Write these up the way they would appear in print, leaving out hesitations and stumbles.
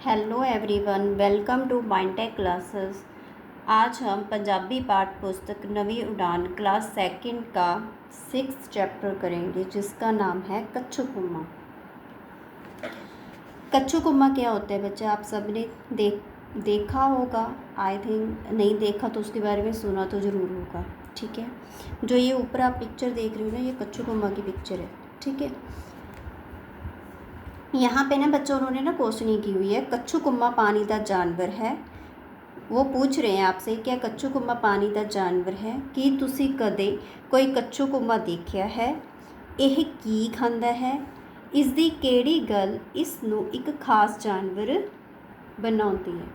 Hello everyone, welcome to Maintech classes. आज हम पंजाबी पाठ पुस्तक नवी उड़ान क्लास सेकंड का 6th चैप्टर करेंगे, जिसका नाम है कच्छू कुम्मा। कच्छू कुम्मा क्या होता है बच्चे? आप सब ने देखा होगा। आई थिंक नहीं देखा तो उसके बारे में सुना तो ज़रूर होगा। ठीक है, जो ये ऊपर आप पिक्चर देख रहे हो ना, ये कच्छू कुम्मा की पिक्चर है। ठीक है, यहाँ पे ना बच्चों उन्होंने ना क्वेश्चनिंग की हुई है, कच्छू कुम्मा पानी का जानवर है। वो पूछ रहे हैं आपसे, क्या कच्छू कुम्मा पानी का जानवर है? कि तुसी कदे कोई कच्छू कुम्मा देखिया है? यह की खांदा है? इसकी केड़ी गल इसनू एक खास जानवर बनाती है।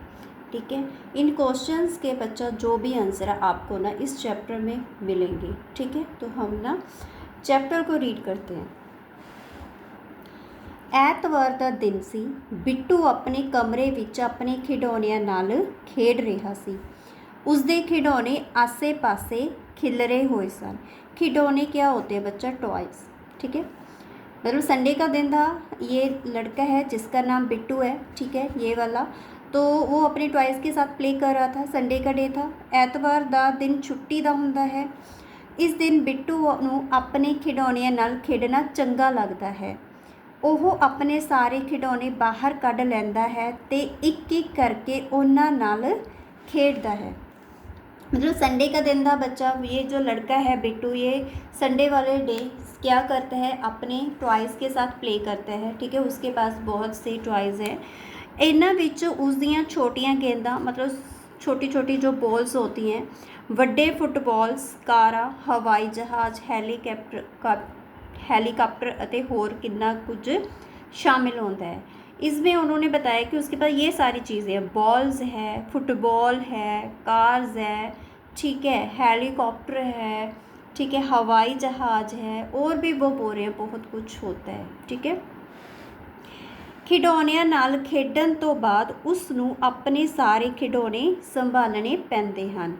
ठीक है, इन क्वेश्चंस के बच्चा जो भी आंसर है आपको ना इस चैप्टर में मिलेंगे। ठीक है, तो हम ना चैप्टर को रीड करते हैं। ਐਤਵਾਰ ਦਾ ਦਿਨ ਸੀ। ਬਿੱਟੂ ਆਪਣੇ ਕਮਰੇ ਵਿੱਚ ਆਪਣੇ ਖਿਡੌਣਿਆਂ ਨਾਲ ਖੇਡ ਰਿਹਾ ਸੀ। ਉਸਦੇ ਖਿਡੌਣੇ आसे-पासे खिलरे हुए सन। खिडौने क्या होते हैं बच्चा? टॉयज़। ठीक है, मतलब संडे का दिन था। ये लड़का है जिसका नाम बिट्टू है। ठीक है, ये वाला तो वो अपने टॉयज़ के साथ प्ले कर रहा था। संडे का डे था। ਐਤਵਾਰ ਦਾ दिन छुट्टी ਦਾ ਹੁੰਦਾ है। इस दिन बिट्टू ਨੂੰ ਆਪਣੇ ਖਿਡੌਣਿਆਂ ਨਾਲ ਖੇਡਣਾ ਚੰਗਾ ਲੱਗਦਾ ਹੈ। ਉਹ ਆਪਣੇ ਸਾਰੇ ਖਿਡੌਣੇ ਬਾਹਰ ਕੱਢ ਲੈਂਦਾ ਹੈ ਤੇ ਇੱਕ ਇੱਕ ਕਰਕੇ ਉਹਨਾਂ ਨਾਲ खेलता है। मतलब संडे का दिन था बच्चा। ये जो लड़का है बिट्टू, ये संडे वाले डे क्या करता है? अपने टॉयज़ के साथ प्ले करता है। ठीक है, उसके पास बहुत से टॉयज़ हैं। इन्हां विच उसदियां छोटियां गेंदा, मतलब छोटी छोटी जो बॉल्स होती हैं, वड्डे फुटबॉल्स, कारां, हवाई जहाज़, हेलीकॉप्टर अते होर कितना कुछ शामिल होता है। इसमें उन्होंने बताया कि उसके पास ये सारी चीज़ें हैं, बॉल्स है, फुटबॉल है, कार्स है, ठीक है, हेलीकॉप्टर है, ठीक है, हवाई जहाज़ है, और भी वो बोल रहे हैं बहुत कुछ होता है। ठीक है, खिडौणिਆਂ ਨਾਲ ਖੇਡਣ ਤੋਂ ਬਾਅਦ ਉਸ ਨੂੰ ਆਪਣੇ ਸਾਰੇ ਖਿਡੌਣੇ ਸੰਭਾਲਣੇ ਪੈਂਦੇ ਹਨ।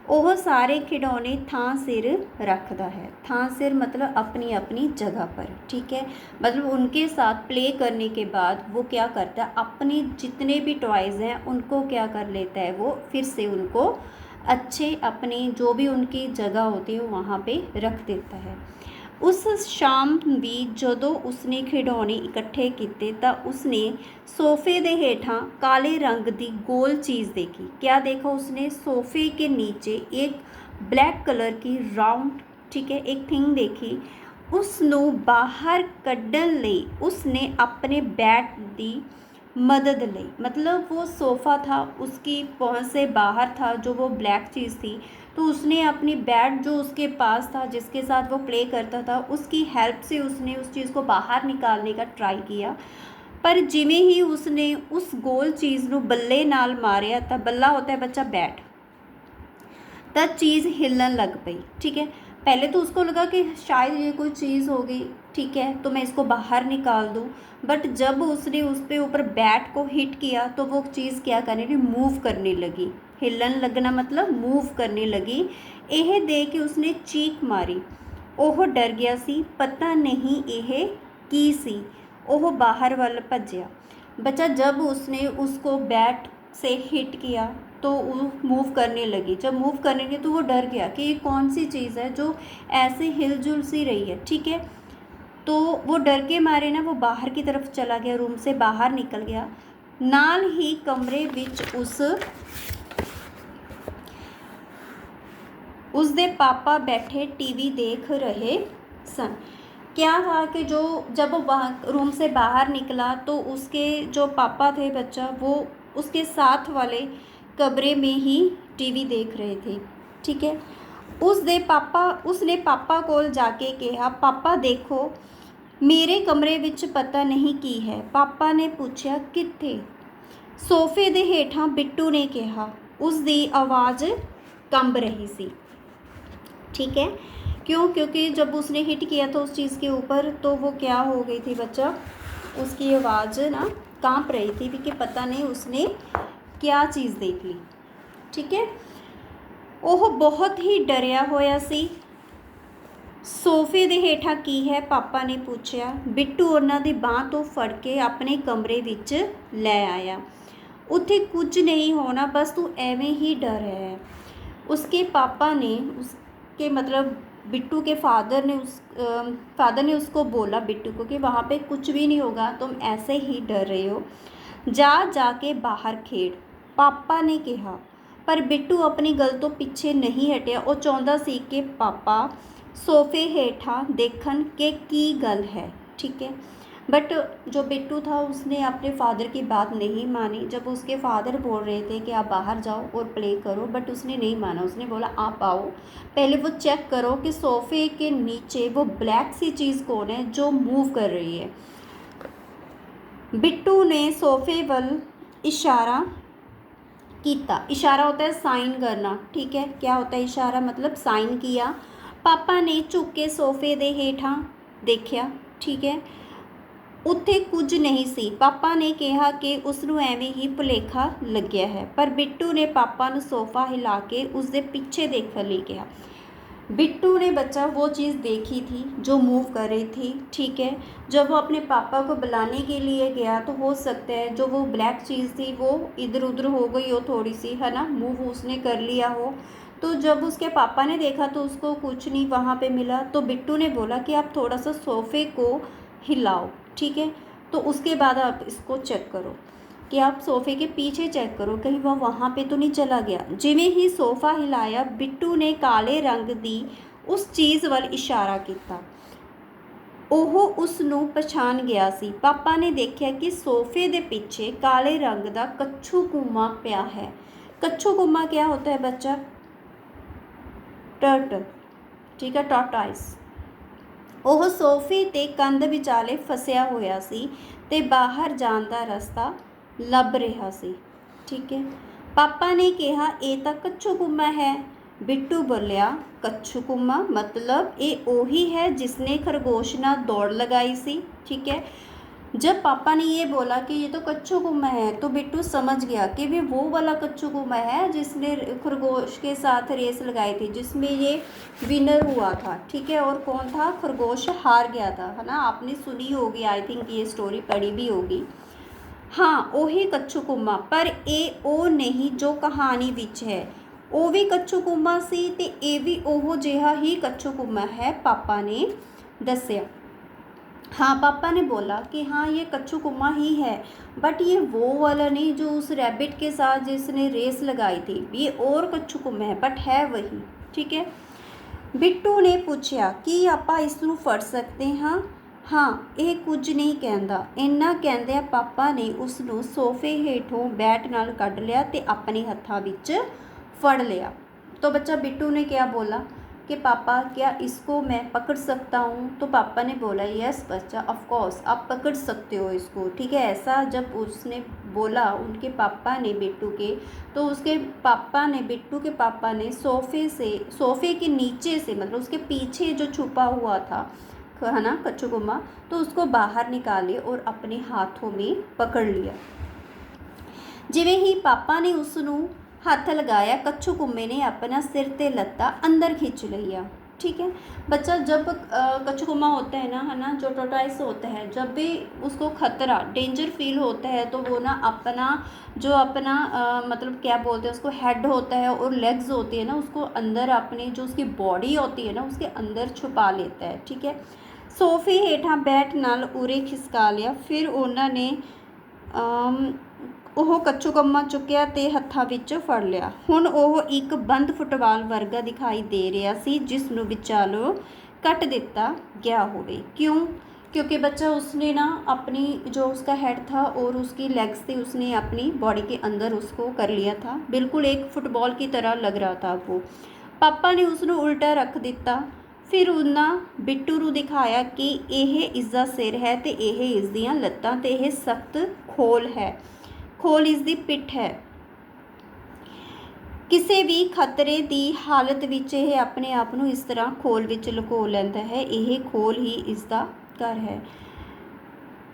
ਉਹ सारे खिडौने थां सिर रखता है। थां सिर मतलब अपनी अपनी जगह पर। ठीक है, मतलब उनके साथ प्ले करने के बाद वो क्या करता है? अपने जितने भी टॉयज़ हैं उनको क्या कर लेता है? वो फिर से उनको अच्छे अपने जो भी उनकी जगह होती है वहाँ पे रख देता है। उस शाम भी जदों उसने खिडौने इकट्ठे किए तो उसने सोफे के हेठां काले रंग की गोल चीज़ देखी। क्या देखा उसने? सोफे के नीचे एक ब्लैक कलर की राउंड, ठीक है, एक थिंग देखी। उसनू बाहर कड्ढण लई उसने अपने बैट की मदद ली। मतलब वो सोफ़ा था, उसकी पहुँच से बाहर था जो वो ब्लैक चीज़ थी, तो उसने अपनी बैट जो उसके पास था, जिसके साथ वो प्ले करता था, उसकी हेल्प से उसने उस चीज़ को बाहर निकालने का ट्राई किया। पर जिमें ही उसने उस गोल चीज़ ਨੂੰ ਬੱਲੇ ਨਾਲ ਮਾਰਿਆ, ਤਾਂ ਬੱਲਾ होता है बच्चा बैट, तो चीज़ हिलन लग पई। ठीक है, पहले तो उसको लगा कि शायद ये कोई चीज़ हो गई, ठीक है, तो मैं इसको बाहर निकाल दूँ। बट जब उसने उस पे ऊपर बैट को हिट किया तो वो चीज़ क्या करने लगी? मूव करने लगी। हिलन लगना मतलब मूव करने लगी। यह देख के उसने चीख मारी। ਉਹ डर गया सी, पता नहीं यह की सी। ਉਹ बाहर वाल भज्या। बच्चा जब उसने उसको बैट से हिट किया तो वो मूव करने लगी। जब मूव करने लगी तो वो डर गया कि ये कौन सी चीज़ है जो ऐसे हिलजुल सी रही है। ठीक है, तो वो डर के मारे ना वो बाहर की तरफ चला गया, रूम से बाहर निकल गया। नाल ही कमरे विच उसके पापा बैठे टीवी देख रहे सन। क्या था कि जो जब वहाँ रूम से बाहर निकला तो उसके जो पापा थे बच्चा, वो उसके साथ वाले कमरे में ही टीवी देख रहे थे। ठीक है, उसने पापा को जाके कहा, पापा देखो मेरे कमरे विच पता नहीं की है। पापा ने पूछा कित्थे? सोफे दे हेठां बिट्टू ने कहा। उसकी आवाज़ कंब रही सी। ठीक है, क्यों? क्योंकि जब उसने हिट किया था उस चीज़ के ऊपर तो वो क्या हो गई थी बच्चा? उसकी आवाज़ ना कांप रही थी कि पता नहीं उसने क्या चीज़ देख ली। ठीक है, वह बहुत ही डरिया होया सी। ਸੋਫੇ ਦੇ ਹੇਠਾਂ ਕੀ ਹੈ, ਪਾਪਾ ਨੇ ਪੁੱਛਿਆ। ਬਿੱਟੂ ਉਹਨਾਂ ਦੀ ਬਾਂਹ ਤੋਂ ਫੜ ਕੇ ਆਪਣੇ ਕਮਰੇ ਵਿੱਚ ਲੈ ਆਇਆ। ਉੱਥੇ ਕੁਝ नहीं होना, बस तू ਐਵੇਂ ही डर है। उसके पापा ने उसके मतलब बिट्टू के फादर ने उसको बोला बिट्टू को कि वहाँ पे कुछ भी नहीं होगा, तुम ऐसे ही डर रहे हो, जा जाके बाहर खेड, पापा ने कहा। पर बिट्टू अपनी गल तो पिछे नहीं हटिया। वो चाहता सी कि पापा सोफे हेठा देखन के की गल है। ठीक है, बट जो बिट्टू था उसने अपने फादर की बात नहीं मानी। जब उसके फादर बोल रहे थे कि आप बाहर जाओ और प्ले करो, बट उसने नहीं माना। उसने बोला आप आओ, पहले वो चेक करो कि सोफ़े के नीचे वो ब्लैक सी चीज़ कौन है जो मूव कर रही है। बिट्टू ने सोफे वल इशारा किया। इशारा होता है साइन करना। ठीक है, क्या होता है इशारा, मतलब साइन किया। पापा ने झुक के सोफे दे हेठां देखिया। ठीक है, उत्थे कुछ नहीं सी। पापा ने कहा कि उसनूं एवें ही भुलेखा लग्या है, पर बिट्टू ने पापा नूं सोफा हिला के उसके पीछे देखने लई कहा। बिट्टू ने बच्चा वो चीज़ देखी थी जो मूव कर रही थी। ठीक है, जब वो अपने पापा को बुलाने के लिए गया तो हो सकता है जो वो ब्लैक चीज़ थी वो इधर उधर हो गई हो थोड़ी सी, है ना, मूव उसने कर लिया हो। तो जब उसके पापा ने देखा तो उसको कुछ नहीं वहाँ पे मिला। तो बिट्टू ने बोला कि आप थोड़ा सा सोफ़े को हिलाओ। ठीक है, तो उसके बाद आप इसको चेक करो कि आप सोफ़े के पीछे चेक करो कहीं वह वहाँ पे तो नहीं चला गया। जिवें ही सोफ़ा हिलाया बिट्टू ने काले रंग दी उस चीज़ वाल इशारा किया। ਉਹ ਉਸ ਨੂੰ ਪਛਾਣ ਗਿਆ ਸੀ। ਪਾਪਾ ਨੇ ਦੇਖਿਆ ਕਿ ਸੋਫੇ ਦੇ ਪਿੱਛੇ ਕਾਲੇ रंग ਦਾ ਕੱਛੂ ਕੁੰਮਾ ਪਿਆ ਹੈ। ਕੱਛੂ ਕੁੰਮਾ क्या होता है बच्चा, टर्टल। ठीक है, टॉर्टॉइस। ਉਹ ਸੋਫੇ ਤੇ ਕੰਧ ਵਿਚਾਲੇ ਫਸਿਆ ਹੋਇਆ ਸੀ ਤੇ ਬਾਹਰ ਜਾਣ ਦਾ ਰਸਤਾ ਲੱਭ ਰਿਹਾ ਸੀ। ਠੀਕ ਹੈ, ਪਾਪਾ ਨੇ ਕਿਹਾ ਇਹ ਤਾਂ ਕੱਛੂ ਕੁੰਮਾ ਹੈ। ਬਿੱਟੂ ਬੋਲਿਆ ਕੱਛੂ ਕੁੰਮਾ मतलब ਇਹ ਉਹੀ है जिसने खरगोश ਨਾਲ दौड़ लगाई सी। ठीक है, जब पापा ने ये बोला कि ये तो कच्छू कुम्मा है तो बिट्टू समझ गया कि वे वो वाला कच्छू कुम्मा है जिसने खरगोश के साथ रेस लगाई थी, जिसमें ये विनर हुआ था। ठीक है, और कौन था, खरगोश हार गया था, है ना, आपने सुनी होगी, आई थिंक ये स्टोरी पढ़ी भी होगी। हाँ ਉਹੀ ਕੱਛੂ ਕੁੰਮਾ, ਪਰ ਇਹ ਉਹ ਨਹੀਂ ਜੋ ਕਹਾਣੀ ਵਿੱਚ ਹੈ। ਉਹ ਵੀ ਕੱਛੂ ਕੁੰਮਾ ਸੀ ਤੇ ਇਹ ਵੀ ਉਹ ਜਿਹਾ ਹੀ ਕੱਛੂ ਕੁੰਮਾ ਹੈ, ਪਾਪਾ ਨੇ ਦੱਸਿਆ। हाँ, पापा ने बोला कि हाँ ये कच्छू कुम्मा ही है, बट ये वो वाला नहीं जो उस रैबिट के साथ जिसने रेस लगाई थी, ये और कच्छू कुम्मा है, बट है वही। ठीक है, बिट्टू ने पूछा कि आपां इसनूं फड़ सकते हाँ। हाँ, ये कुछ नहीं कहता। इन्ना कहंदिਆਂ पापा ने उसनूं सोफे हेठों बैट नाल कढ़ लिया ते अपने हत्थां विच फड़ लिया। तो बच्चा बिट्टू ने क्या बोला कि पापा क्या इसको मैं पकड़ सकता हूँ। तो पापा ने बोला यस बच्चा, ऑफ कोर्स आप पकड़ सकते हो इसको। ठीक है, ऐसा जब उसने बोला उनके पापा ने बिट्टू के, तो उसके पापा ने बिट्टू के पापा ने सोफ़े के नीचे से मतलब उसके पीछे जो छुपा हुआ था, है ना, कच्छू कुम्मा, तो उसको बाहर निकाले और अपने हाथों में पकड़ लिया। जिवें ही पापा ने उसनूं हथ लगाया कच्छू कुम्मे ने अपना सिर ते लत्ता अंदर खिंच लिया। ठीक है बच्चा, जब कच्छू कुम्मा होता है ना, है ना, जो टोर्टोइस होता है, जब भी उसको खतरा डेंजर फील होता है तो वो ना अपना मतलब क्या बोलते हैं उसको, हेड होता है और लेग्स होती है ना, उसको अंदर अपने जो उसकी बॉडी होती है ना उसके अंदर छुपा लेता है। ठीक है, सोफे हेठा बैठ नाल उरे खिसका लिया। फिर उन्होंने ਉਹ ਕੱਛੂ ਕੁੰਮਾ ਚੁੱਕਿਆ ਤੇ ਹੱਥਾਂ ਵਿੱਚ ਫੜ ਲਿਆ। ਹੁਣ ਉਹ ਇੱਕ ਬੰਦ ਫੁੱਟਬਾਲ ਵਰਗਾ ਦਿਖਾਈ ਦੇ ਰਿਹਾ ਸੀ ਜਿਸ ਨੂੰ ਵਿਚਾਲੋਂ ਕੱਟ ਦਿੱਤਾ गया होवे। क्यों, क्योंकि बच्चा उसने ना अपनी जो उसका हेड था और उसकी लेग्स थी उसने अपनी बॉडी के अंदर उसको कर लिया था, बिल्कुल एक फुटबॉल की तरह लग रहा था वो। पापा ने उसनों उल्टा रख दिता। फिर उन्होंने बिट्टू ਨੂੰ दिखाया कि ਇਹ ਇਸਦਾ सिर है तो ਇਹ ਇਸਦੀਆਂ ਲੱਤਾਂ ਤੇ ਇਹ सख्त खोल है, खोल इसकी पिठ है। किसी भी खतरे की हालत विच यह अपने आप को इस तरह खोल विच लुको लैंदा है। यह खोल ही इसका घर है।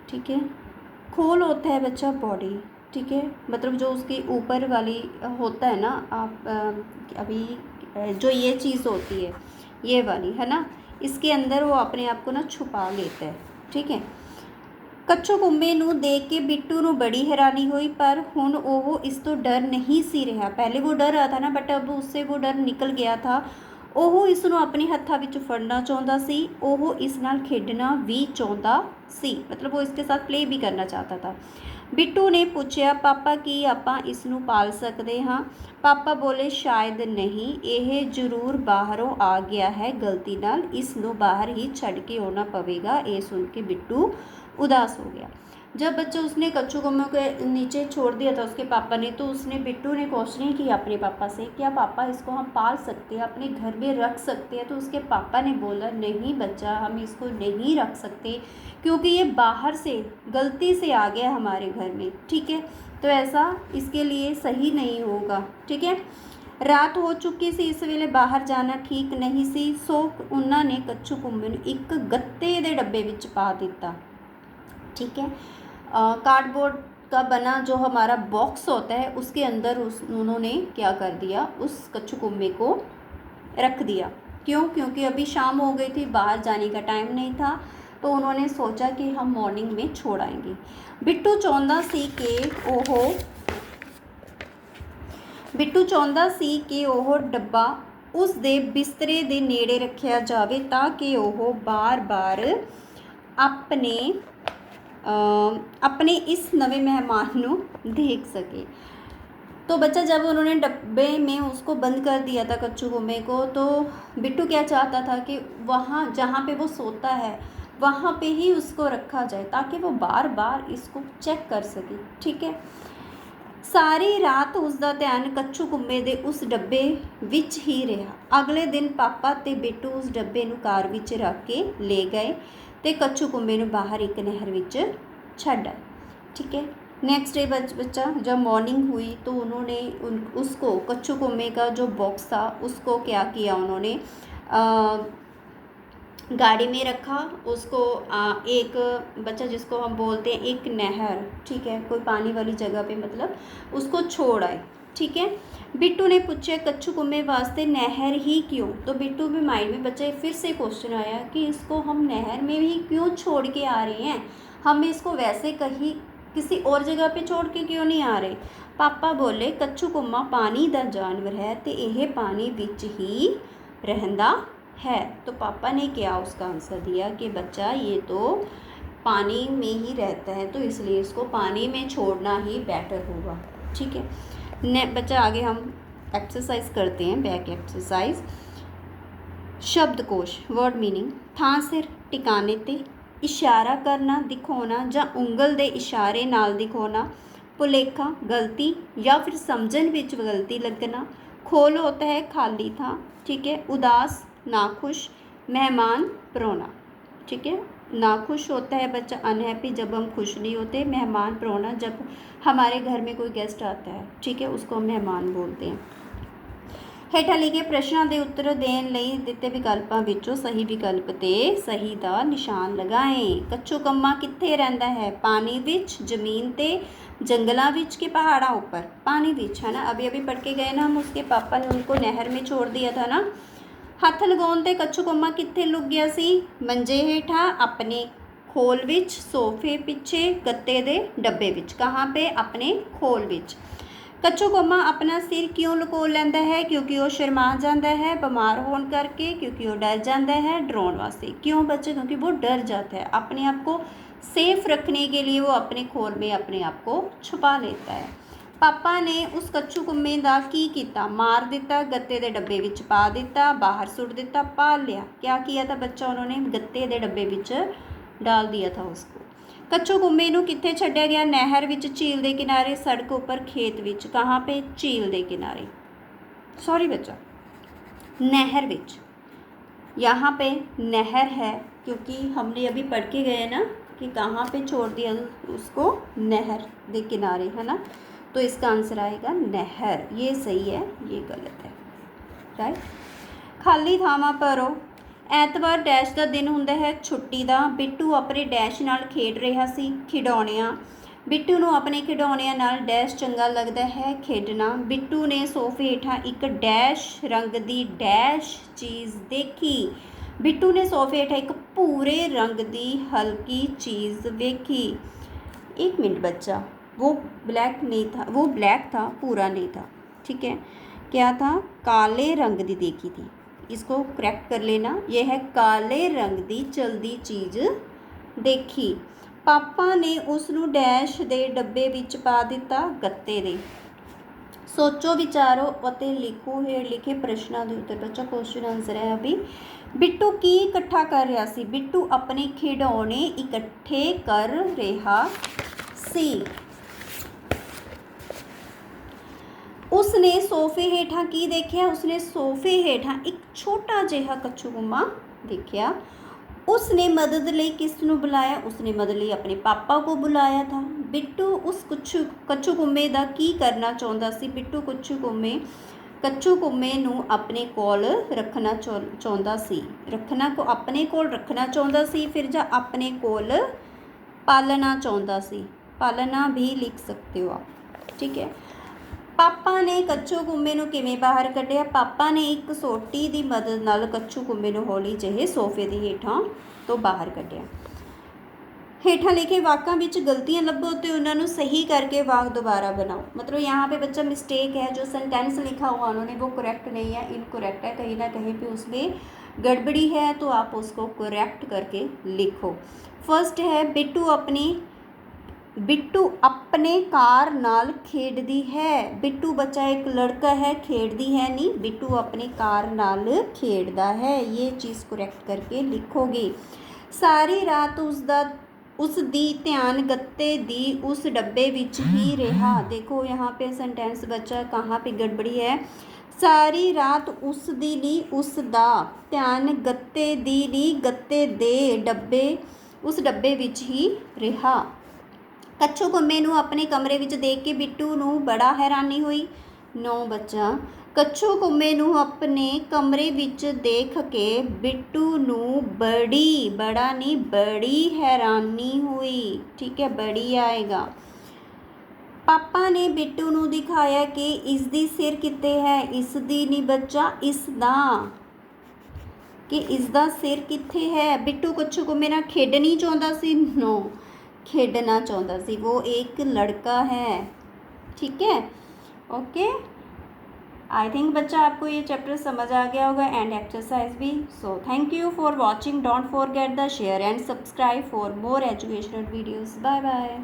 ठीक है, खोल होता है बच्चा बॉडी। ठीक है, मतलब जो उसकी ऊपर वाली होता है ना, आप अभी जो ये चीज़ होती है ये वाली, है ना, इसके अंदर वो अपने आप को ना छुपा लेता है। ठीक है। ਕੱਛੂ ਕੁੰਮੇ ਨੂੰ ਦੇਖ के बिट्टू ਨੂੰ बड़ी हैरानी हुई पर हुण वो इस तो डर नहीं सी रहा। पहले वो डर रहा था ना बट अब उससे वो डर निकल गया था। ਉਹ ਇਸ ਨੂੰ ਆਪਣੇ ਹੱਥਾਂ ਵਿੱਚ ਫੜਨਾ ਚਾਹੁੰਦਾ ਸੀ, ਉਹ ਇਸ ਨਾਲ ਖੇਡਣਾ ਵੀ ਚਾਹੁੰਦਾ ਸੀ, ਮਤਲਬ ਉਹ ਇਸਕੇ ਸਾਥ ਪਲੇ ਵੀ ਕਰਨਾ ਚਾਹਤਾ था। ਬਿੱਟੂ ਨੇ ਪੁੱਛਿਆ ਪਾਪਾ ਕੀ ਆਪਾਂ ਇਸ ਨੂੰ ਪਾਲ ਸਕਦੇ ਹਾਂ? ਪਾਪਾ ਬੋਲੇ ਸ਼ਾਇਦ ਨਹੀਂ, ਇਹ ਜ਼ਰੂਰ ਬਾਹਰੋਂ ਆ ਗਿਆ ਹੈ ਗਲਤੀ ਨਾਲ, ਇਸ ਨੂੰ ਬਾਹਰ ਹੀ ਛੱਡ ਕੇ ਆਉਣਾ ਪਵੇਗਾ। ਇਹ सुन के बिट्टू उदास हो गया। जब बच्चा उसने कच्छू कुम्मे को नीचे छोड़ दिया था उसके पापा ने, तो उसने बिट्टू ने क्वेश्चन किया अपने पापा से, क्या पापा इसको हम पाल सकते हैं, अपने घर में रख सकते हैं? तो उसके पापा ने बोला नहीं बच्चा, हम इसको नहीं रख सकते क्योंकि ये बाहर से गलती से आ गया हमारे घर में। ठीक है, तो ऐसा इसके लिए सही नहीं होगा। ठीक है। रात हो चुकी सी, इस वेले बाहर जाना ठीक नहीं सी, सो उन्होंने कच्छू कुम्मे नूं एक गत्ते दे डब्बे विच पा दिता। ठीक है। कार्डबोर्ड का बना जो हमारा बॉक्स होता है उसके अंदर उन्होंने क्या कर दिया, उस कच्छू कुम्मे को रख दिया। क्यों? क्योंकि अभी शाम हो गई थी, बाहर जाने का टाइम नहीं था, तो उन्होंने सोचा कि हम मॉर्निंग में छोड़ आएंगे। बिट्टू चाਹੁੰਦਾ ਸੀ कि ਉਹ डब्बा उस दे बिस्तरे दे नेड़े रखिया जावे ताकि ਉਹ बार-बार अपने इस नवे मेहमान को देख सके। तो बच्चा जब उन्होंने डब्बे में उसको बंद कर दिया था कच्छू कुम्मे को, तो बिट्टू क्या चाहता था कि वहाँ जहाँ पे वो सोता है वहाँ पे ही उसको रखा जाए ताकि वो बार बार इसको चेक कर सके। ठीक है। सारी रात उसका ध्यान कच्छू कुम्मे दे उस डब्बे विच ही रहा। अगले दिन पापा ते बिट्टू उस डब्बे नूं कार विच रख के ले गए तो कच्छू कुम्मे नूं बाहर एक नहर विच छड्ड आए। ठीक है। नेक्स्ट डे बच्चा जब मॉर्निंग हुई तो उन्होंने उसको कच्छू कुम्मे का जो बॉक्स था उसको क्या किया, उन्होंने गाड़ी में रखा उसको। एक बच्चा जिसको हम बोलते हैं एक नहर, ठीक है, कोई पानी वाली जगह पे मतलब उसको छोड़ आए। ठीक है। बिट्टू ने पूछा कच्छू कुम्मे वास्ते नहर ही क्यों? तो बिट्टू के माइंड में बच्चे फिर से क्वेश्चन आया कि इसको हम नहर में भी क्यों छोड़ के आ रहे हैं, हम इसको वैसे कहीं किसी और जगह पे छोड़ के क्यों नहीं आ रहे? पापा बोले कच्छू कुम्मा पानी का जानवर है तो यह पानी विच ही रहंदा है। तो पापा ने क्या उसका आंसर दिया कि बच्चा ये तो पानी में ही रहता है, तो इसलिए इसको पानी में छोड़ना ही बेटर होगा। ठीक है। बच्चा आगे हम एक्सरसाइज करते हैं, बैक एक्सरसाइज। शब्दकोश वर्ड मीनिंग, थां सिर टिकाने ते, इशारा करना दिखाना ਜਾਂ ਉਂਗਲ ਦੇ ਇਸ਼ਾਰੇ ਨਾਲ दिखाना, ਭੁਲੇਖਾ गलती या फिर समझन विच गलती लगना, खोल होता है खाली था। ठीक है। उदास नाखुश, मेहमान परोना। ठीक है। नाखुश होता है बच्चा अनहैप्पी जब हम खुश नहीं होते, मेहमान परोना जब हमारे घर में कोई गेस्ट आता है। ठीक है, उसको हम मेहमान बोलते हैं। ਹੇਠਾਂ ਲਿਖੇ ਪ੍ਰਸ਼ਨਾਂ ਦੇ ਉੱਤਰ ਦੇਣ ਲਈ ਦਿੱਤੇ ਵਿਕਲਪਾਂ ਵਿੱਚੋਂ ਸਹੀ ਵਿਕਲਪ ਤੇ ਸਹੀ ਦਾ ਨਿਸ਼ਾਨ ਲਗਾਏ। ਕੱਛੂ ਕੰਮਾ ਕਿੱਥੇ ਰਹਿੰਦਾ ਹੈ? पानी ਵਿੱਚ, ਜ਼ਮੀਨ ਤੇ, जंगलों विच के पहाड़ों ऊपर? पानी विच, है ना। अभी अभी पढ़ के गए ना हम, उसके पापा ने उनको नहर में छोड़ दिया था ना। हथ लगाउण ते कच्छू कंमा कित्थे लुक गया सी? मंजे हेठा, अपने खोल विच, सोफे पिछे, गत्ते दे डब्बे विच। कहाँ पे? अपने खोल विच। कच्छू कंमा अपना सिर क्यों लुको लैंदा है? क्योंकि वो शर्मा जाता है, बीमार होने करके, क्योंकि वो डर जाता है, डराउण वास्ते। क्यों बच्चे? क्योंकि वो डर जाता है, अपने आप को सेफ रखने के लिए वो अपने खोल में अपने आप को छुपा लेता है। पापा ने उस कच्छू कुम्मे का की किया? मार दिता, गत्ते के डब्बे विच पा दिता, बाहर सुट दिता, पाल लिया। क्या किया था बच्चा? उन्होंने गत्ते के डब्बे विच डाल दिया था उसको। कच्छू कुम्मे नूं कित्थे छड्डिया गया? नहर विच, झील के किनारे, सड़क ऊपर, खेत विच। कहाँ पे? झील के किनारे, सॉरी बच्चा, नहर विच। यहाँ पे नहर है क्योंकि हमने अभी पढ़ के गए ना कि कहाँ पे छोड़ दिया उसको? नहर के किनारे, है ना। तो इसका आंसर आएगा नहर। ये सही है, ये गलत है, राइट। खाली थावां भरो। ਐਤਵਾਰ डैश का दिन हुंदा है छुट्टी का। बिट्टू अपने डैश नाल खेड रहा सी खिडौणियां। बिट्टू नूं अपने खिडौणियां नाल डैश चंगा लगता है खेडना। बिट्टू ने सोफे हेठां एक डैश रंग की डैश चीज़ देखी। बिट्टू ने सोफे हेठ एक भूरे रंग की हल्की चीज़ वेखी। एक मिनट बच्चा, वो ब्लैक नहीं था, वो ब्लैक था, पूरा नहीं था। ठीक है, क्या था? काले रंग की देखी थी। इसको करेक्ट कर लेना, यह है काले रंग की चलती चीज़ देखी। पापा ने उसनू डैश दे डब्बे विच पा दिता, गत्ते दे। सोचो विचारो ਅਤੇ लिखो ਹੇਠ लिखे प्रश्नों के उत्तर। बच्चा क्वेश्चन आंसर है अभी। बिट्टू की इकट्ठा कर रहा सी? बिट्टू अपने खिडौने इकट्ठे कर रहा सी। उसने सोफे हेठा की देखा? उसने सोफे हेठा एक छोटा जिहा कछूगुम्मा देखा। उसने मदद लिए किसनू बुलाया? उसने मदद लिए अपने पापा को बुलाया था। बिट्टू उस कछूगुम्मे का की करना चाहता सी? बिट्टू कछूगुम्मे नू अपने कोल रखना चाहता सी। अपने कोल रखना चाहता सी, फिर जा अपने कोल पालना चाहता सी। पालना भी लिख सकते हो आप। ठीक है। पापा ने कछूगुम्मे नू किवें बाहर कढ़िया? पापा ने एक सोटी की मदद नाल कछूगुम्मे नू हौली ਜਿਹੇ सोफे के हेठां तो बाहर कढ़िया। हेठां लिखे वाकां विच गलतियां लभो तो उन्होंने सही करके वाक दोबारा बनाओ। मतलब यहाँ पे बच्चा मिस्टेक है, जो सेंटेंस लिखा हुआ उन्होंने वो करेक्ट नहीं है, इनकरेक्ट है, कहीं ना कहीं पे उसमें गड़बड़ी है, तो आप उसको करेक्ट करके लिखो। फर्स्ट है बिट्टू अपने कार नाल खेडदी है। बिट्टू बच्चा एक लड़का है, खेडदी है नहीं, बिट्टू अपने कार नाल खेडदा है, ये चीज़ करेक्ट करके लिखोगे। सारी रात उसदी ध्यान गत्ते दी उस डब्बे विच ही रहा। देखो यहाँ पे सेंटेंस बच्चा कहाँ पे गड़बड़ी है? सारी रात उसदी नहीं, उसदा ध्यान गत्ते दी नहीं, गत्ते दे डब्बे, उस डब्बे विच ही रहा। कछूगुम्मे नू अपने कमरे विच देख के बिट्टू नू बड़ा हैरानी हुई। नो बच्चा, कछूगुम्मे नू अपने कमरे विच देख के बिट्टू नू बड़ा नहीं बड़ी हैरानी हुई। ठीक है, बड़ी आएगा। पापा ने बिट्टू नू दिखाया कि इसदी सिर कित्ते है? इसदी नहीं बच्चा, इसदा, कि इसदा सिर कित्थे है? बिट्टू कछूगुम्मे नाल खेडनी चाहुंदा सी? नो, खेडना चाहता सी, वो एक लड़का है। ठीक है, ओके। आई थिंक बच्चा आपको ये चैप्टर समझ आ गया होगा एंड एक्सरसाइज भी। So thank you for watching. Don't forget the share and subscribe for more educational videos. Bye bye.